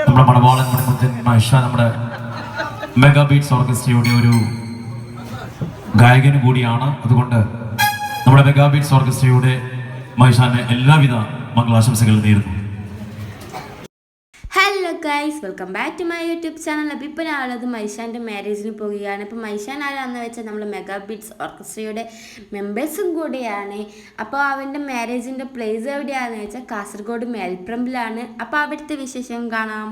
നമ്മുടെ മണവാളൻ മണിമുത്തൻ മഹിഷ നമ്മുടെ mega beats ഓർക്കസ്ട്രയുടെ ഒരു ഗായകന് കൂടിയാണ്. അതുകൊണ്ട് നമ്മുടെ മെഗാ ബീറ്റ്സ് ഓർക്കസ്ട്രയുടെ മഹിഷാന് എല്ലാവിധ മംഗളാശംസകൾ നേരുന്നു. Hello guys, welcome back to my YouTube channel. അപ്പോൾ ഇപ്പോൾ ഞാനുള്ളത് മൈഷാൻ്റെ മാരേജിന് പോവുകയാണ്. ഇപ്പോൾ മൈഷാൻ ആരാന്ന് വെച്ചാൽ നമ്മൾ മെഗാ ബീറ്റ്സ് ഓർക്കസ്ട്രയുടെ മെമ്പേഴ്സും കൂടിയാണ്. അപ്പോൾ അവൻ്റെ മാരേജിൻ്റെ പ്ലേസ് എവിടെയാണെന്ന് വെച്ചാൽ കാസർഗോഡ് മേൽപ്രമ്പിലാണ്. അപ്പോൾ അവിടുത്തെ വിശേഷം കാണാം.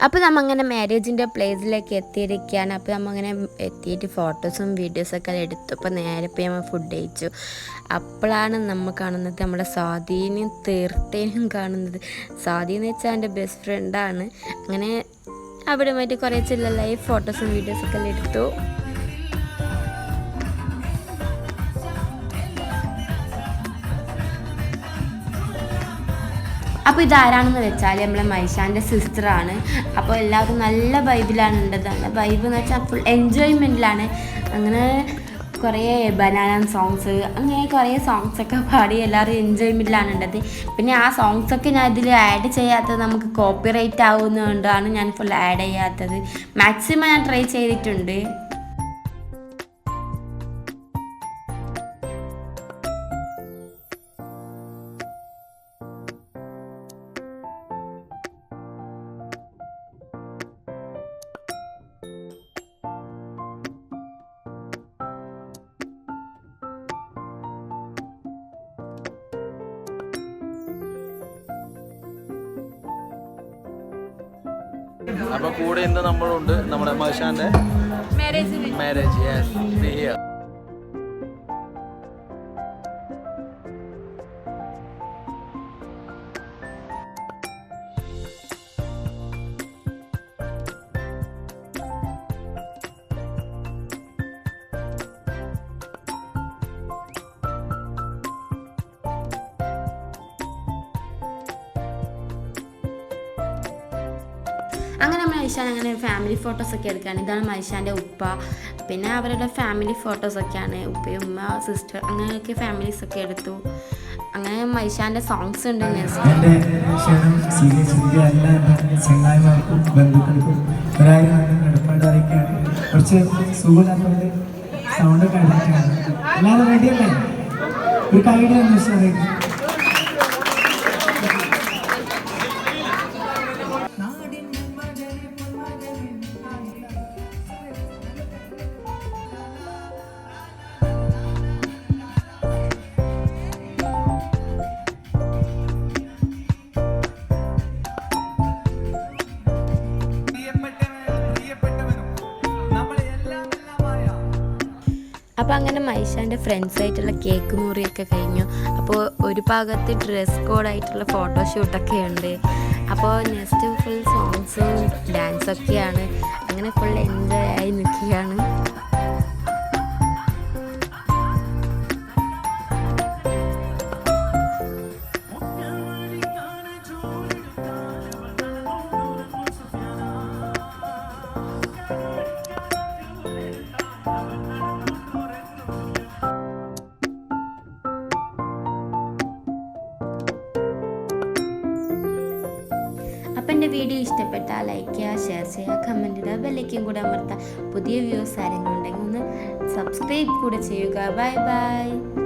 അപ്പോൾ നമ്മങ്ങനെ മാരേജിൻ്റെ പ്ലേസിലേക്ക് എത്തിയിരിക്കുകയാണ്. അപ്പോൾ നമ്മങ്ങനെ എത്തിയിട്ട് ഫോട്ടോസും വീഡിയോസൊക്കെ എടുത്തു. അപ്പോൾ നേരെ പോയി നമ്മൾ ഫുഡ് കഴിച്ചു. അപ്പോഴാണ് നമ്മൾ കാണുന്നത് നമ്മുടെ സ്വാധീനും തീർത്തേനും കാണുന്നത്. സ്വാധീൻ എന്ന് വെച്ചാൽ എൻ്റെ ബെസ്റ്റ് ഫ്രണ്ടാണ്. അങ്ങനെ അവിടെ മറ്റേ കുറേ ചില ലൈവ് ഫോട്ടോസും വീഡിയോസൊക്കെ എടുത്തു. അപ്പോൾ ഇതാരാണെന്ന് വെച്ചാൽ നമ്മളെ മൈഷാൻ്റെ സിസ്റ്ററാണ്. അപ്പോൾ എല്ലാവരും നല്ല വൈബിലാണ് ഉണ്ടത്. നല്ല വൈബ് എന്ന് വെച്ചാൽ ഫുൾ എൻജോയ്മെൻറ്റിലാണ്. അങ്ങനെ കുറേ ബനാന സോങ്സ്, അങ്ങനെ കുറേ സോങ്സൊക്കെ പാടി എല്ലാവരും എൻജോയ്മെൻറ്റിലാണ് ഉണ്ടത്. പിന്നെ ആ സോങ്സൊക്കെ ഞാൻ ഇതിൽ ആഡ് ചെയ്യാത്തത് നമുക്ക് കോപ്പിറൈറ്റ് ആവുന്നതുകൊണ്ടാണ് ഞാൻ ഫുൾ ആഡ് ചെയ്യാത്തത്. മാക്സിമം ഞാൻ ട്രൈ ചെയ്തിട്ടുണ്ട്. അപ്പോൾ കൂടെ ഇന്ന് നമ്മളുണ്ട് നമ്മുടെ മഹിഷാന്റെ മാരേജ്. അങ്ങനെ മൈഷാൻ അങ്ങനെ ഫാമിലി ഫോട്ടോസൊക്കെ എടുക്കുകയാണ്. ഇതാണ് മൈഷാൻ്റെ ഉപ്പ. പിന്നെ അവരുടെ ഫാമിലി ഫോട്ടോസൊക്കെയാണ്. ഉപ്പയും ഉമ്മ, സിസ്റ്റർ, അങ്ങനെയൊക്കെ ഫാമിലീസൊക്കെ എടുത്തു. അങ്ങനെ മൈഷാൻ്റെ സോങ്സ് ഉണ്ട്. ചങ്ങായിമാർക്കും ബന്ധുക്കൾക്കും കുറച്ച് സുഖമില്ലാത്തവരുടെ സൗണ്ടൊക്കെ അടിച്ചിട്ടാണ്. എല്ലാവരും റെഡിയല്ലേ? ഒരു ഐഡിയ അന്വേഷിച്ചാൽ അപ്പോൾ അങ്ങനെ മൈഷാൻ്റെ ഫ്രണ്ട്സായിട്ടുള്ള കേക്ക് മുറിയൊക്കെ കഴിഞ്ഞു. അപ്പോൾ ഒരു ഭാഗത്ത് ഡ്രസ് കോഡായിട്ടുള്ള ഫോട്ടോഷൂട്ടൊക്കെ ഉണ്ട്. അപ്പോൾ നെക്സ്റ്റ് ഫുൾ സോങ്സും ഡാൻസൊക്കെയാണ്. അങ്ങനെ ഫുൾ എൻജോയ് ആയി നിൽക്കുകയാണ്. അപ്പം എൻ്റെ വീഡിയോ ഇഷ്ടപ്പെട്ടാൽ ലൈക്ക് ചെയ്യുക, ഷെയർ ചെയ്യുക, കമൻറ്റ് ഇടുക, ബെല്ലൈക്കൻ കൂടെ അമർത്തുക. പുതിയ വ്യൂസ് ആരെങ്കിലും ഉണ്ടെങ്കിൽ ഒന്ന് സബ്സ്ക്രൈബ് കൂടെ ചെയ്യുക. Bye bye.